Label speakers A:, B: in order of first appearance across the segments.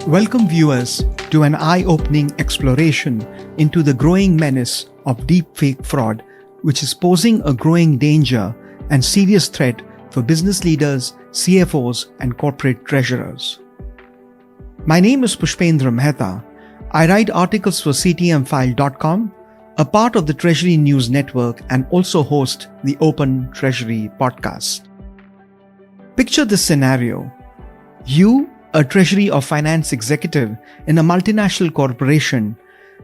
A: Welcome viewers to an eye-opening exploration into the growing menace of deepfake fraud, which is posing a growing danger and serious threat for business leaders, CFOs, and corporate treasurers. My name is Pushpendra Mehta. I write articles for CTMfile.com, a part of the Treasury News Network, and also host the Open Treasury podcast. Picture this scenario. You, a Treasury or finance executive in a multinational corporation,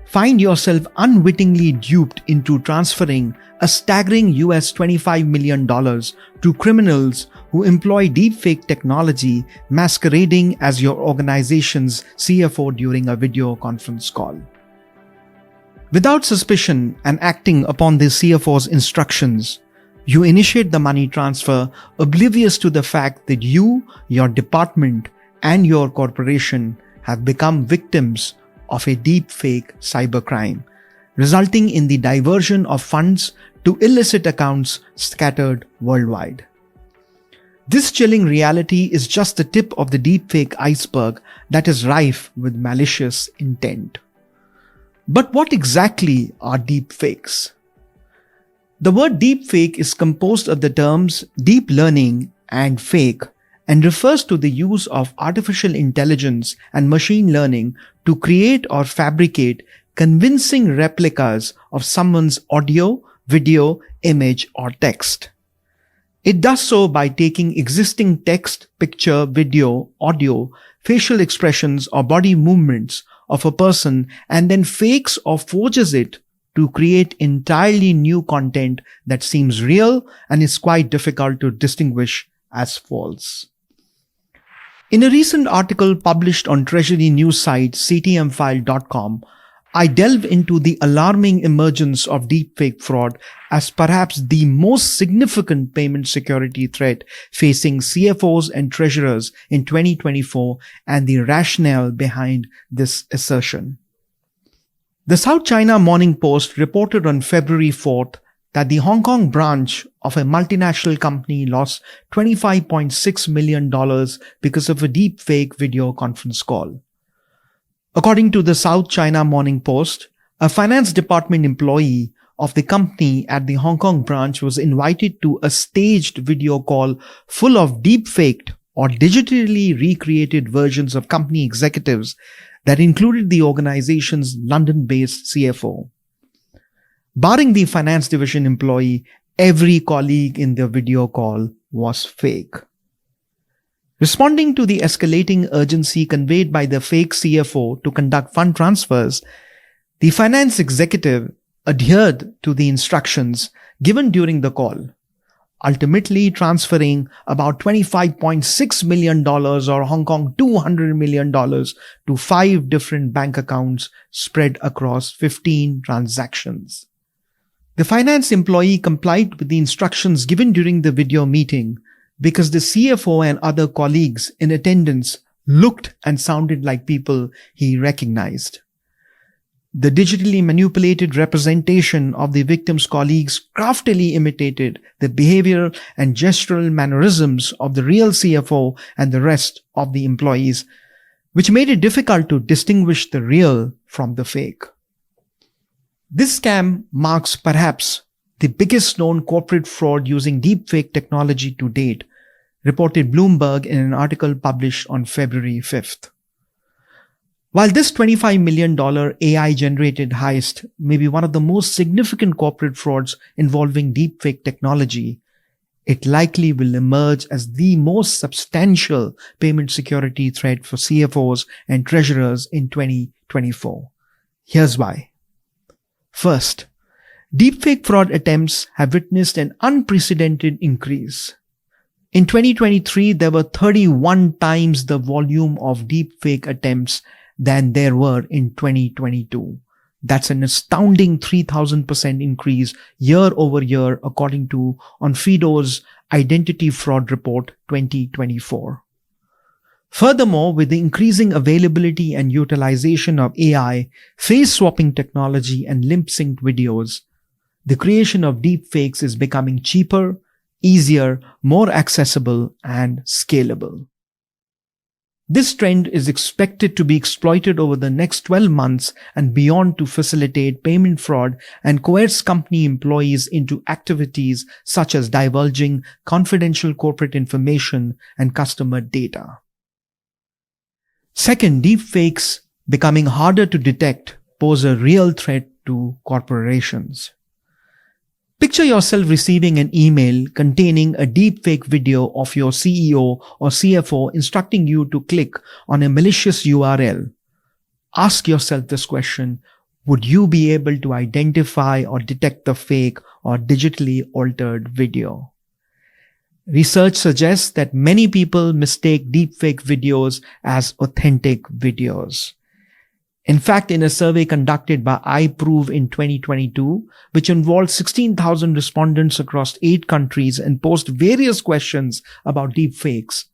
A: find yourself unwittingly duped into transferring a staggering $25 million to criminals who employ deepfake technology masquerading as your organization's CFO during a video conference call. Without suspicion and acting upon the CFO's instructions, you initiate the money transfer oblivious to the fact that you, your department, and your corporation have become victims of a deepfake cybercrime, resulting in the diversion of funds to illicit accounts scattered worldwide. This chilling reality is just the tip of the deepfake iceberg that is rife with malicious intent. But what exactly are deepfakes? The word deepfake is composed of the terms deep learning and fake, and refers to the use of artificial intelligence and machine learning to create or fabricate convincing replicas of someone's audio, video, image, or text. It does so by taking existing text, picture, video, audio, facial expressions, or body movements of a person and then fakes or forges it to create entirely new content that seems real and is quite difficult to distinguish as false. In a recent article published on Treasury news site CTMfile.com, I delve into the alarming emergence of deepfake fraud as perhaps the most significant payment security threat facing CFOs and treasurers in 2024 and the rationale behind this assertion. The South China Morning Post reported on February 4th that the Hong Kong branch of a multinational company lost $25.6 million because of a deepfake video conference call. According to the South China Morning Post, a finance department employee of the company at the Hong Kong branch was invited to a staged video call full of deepfaked or digitally recreated versions of company executives that included the organization's London-based CFO. Barring the finance division employee, every colleague in the video call was fake. Responding to the escalating urgency conveyed by the fake CFO to conduct fund transfers, the finance executive adhered to the instructions given during the call, ultimately transferring about $25.6 million or Hong Kong $200 million to 5 different bank accounts spread across 15 transactions. The finance employee complied with the instructions given during the video meeting because the CFO and other colleagues in attendance looked and sounded like people he recognized. The digitally manipulated representation of the victim's colleagues craftily imitated the behavioral and gestural mannerisms of the real CFO and the rest of the employees, which made it difficult to distinguish the real from the fake. This scam marks perhaps the biggest known corporate fraud using deepfake technology to date, reported Bloomberg in an article published on February 5th. While this $25 million AI-generated heist may be one of the most significant corporate frauds involving deepfake technology, it likely will emerge as the most substantial payment security threat for CFOs and treasurers in 2024. Here's why. First, deepfake fraud attempts have witnessed an unprecedented increase. In 2023, there were 31 times the volume of deepfake attempts than there were in 2022. That's an astounding 3,000% increase year over year, according to Onfido's Identity Fraud Report 2024. Furthermore, with the increasing availability and utilization of AI, face-swapping technology, and lip-synced videos, the creation of deepfakes is becoming cheaper, easier, more accessible, and scalable. This trend is expected to be exploited over the next 12 months and beyond to facilitate payment fraud and coerce company employees into activities such as divulging confidential corporate information and customer data. Second, deepfakes becoming harder to detect pose a real threat to corporations. Picture yourself receiving an email containing a deepfake video of your CEO or CFO instructing you to click on a malicious URL. Ask yourself this question: would you be able to identify or detect the fake or digitally altered video? Research suggests that many people mistake deepfake videos as authentic videos. In fact, in a survey conducted by iProve in 2022, which involved 16,000 respondents across 8 countries and posed various questions about deepfakes,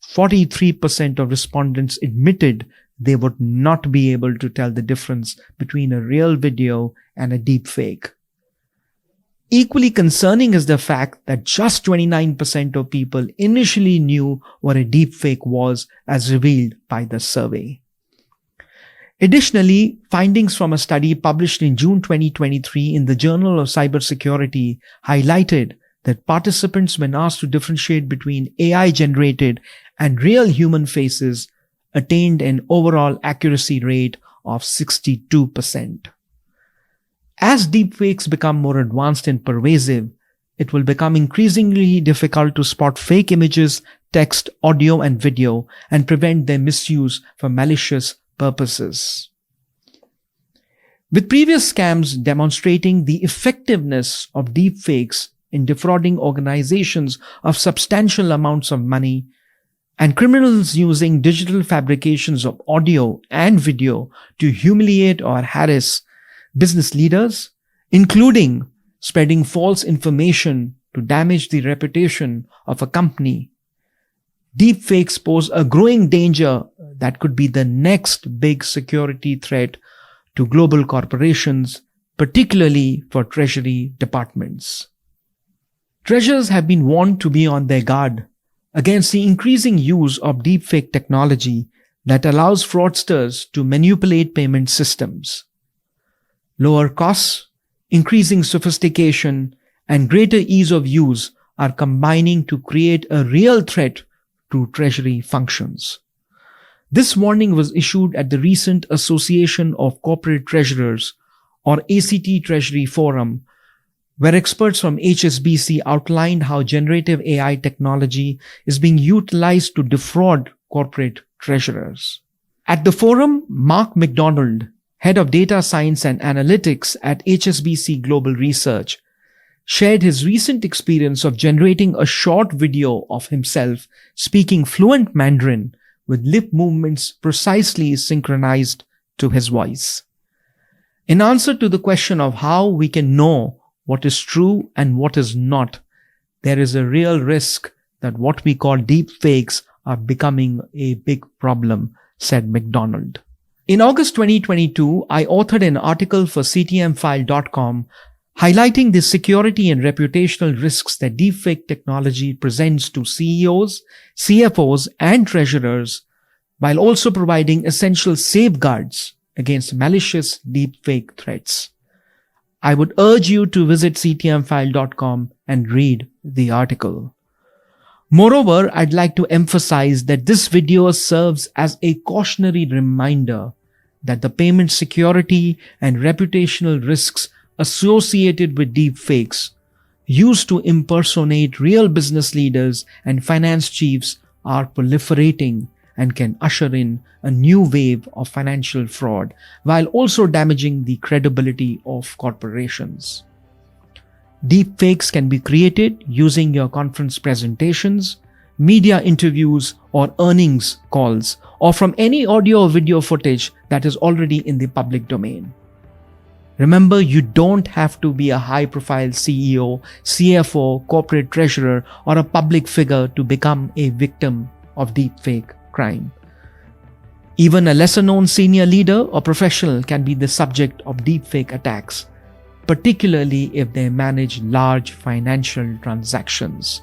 A: 43% of respondents admitted they would not be able to tell the difference between a real video and a deepfake. Equally concerning is the fact that just 29% of people initially knew what a deepfake was, as revealed by the survey. Additionally, findings from a study published in June 2023 in the Journal of Cybersecurity highlighted that participants, when asked to differentiate between AI-generated and real human faces, attained an overall accuracy rate of 62%. As deepfakes become more advanced and pervasive, it will become increasingly difficult to spot fake images, text, audio, and video and prevent their misuse for malicious purposes. With previous scams demonstrating the effectiveness of deepfakes in defrauding organizations of substantial amounts of money, and criminals using digital fabrications of audio and video to humiliate or harass business leaders, including spreading false information to damage the reputation of a company, deepfakes pose a growing danger that could be the next big security threat to global corporations, particularly for treasury departments. Treasurers have been warned to be on their guard against the increasing use of deepfake technology that allows fraudsters to manipulate payment systems. Lower costs, increasing sophistication, and greater ease of use are combining to create a real threat to treasury functions. This warning was issued at the recent Association of Corporate Treasurers, or ACT Treasury Forum, where experts from HSBC outlined how generative AI technology is being utilized to defraud corporate treasurers. At the forum, Mark McDonald, head of data science and analytics at HSBC Global Research, shared his recent experience of generating a short video of himself speaking fluent Mandarin with lip movements precisely synchronized to his voice. In answer to the question of how we can know what is true and what is not, there is a real risk that what we call deepfakes are becoming a big problem, said McDonald. In August 2022, I authored an article for CTMfile.com highlighting the security and reputational risks that deepfake technology presents to CEOs, CFOs, and treasurers, while also providing essential safeguards against malicious deepfake threats. I would urge you to visit CTMfile.com and read the article. Moreover, I'd like to emphasize that this video serves as a cautionary reminder that the payment security and reputational risks associated with deepfakes used to impersonate real business leaders and finance chiefs are proliferating and can usher in a new wave of financial fraud while also damaging the credibility of corporations. Deepfakes can be created using your conference presentations, media interviews, or earnings calls, or from any audio or video footage that is already in the public domain. Remember, you don't have to be a high-profile CEO, CFO, corporate treasurer, or a public figure to become a victim of deepfake crime. Even a lesser-known senior leader or professional can be the subject of deepfake attacks, particularly if they manage large financial transactions.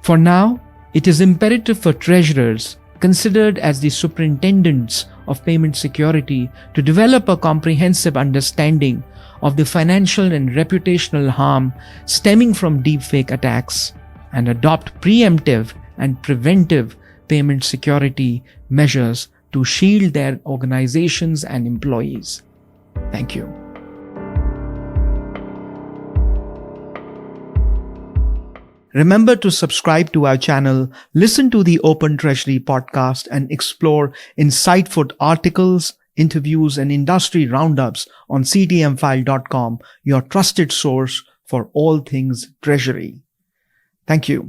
A: For now, it is imperative for treasurers considered as the superintendents of payment security, to develop a comprehensive understanding of the financial and reputational harm stemming from deepfake attacks and adopt preemptive and preventive payment security measures to shield their organizations and employees. Thank you. Remember to subscribe to our channel, listen to the Open Treasury podcast, and explore insightful articles, interviews, and industry roundups on CTMfile.com, your trusted source for all things Treasury. Thank you.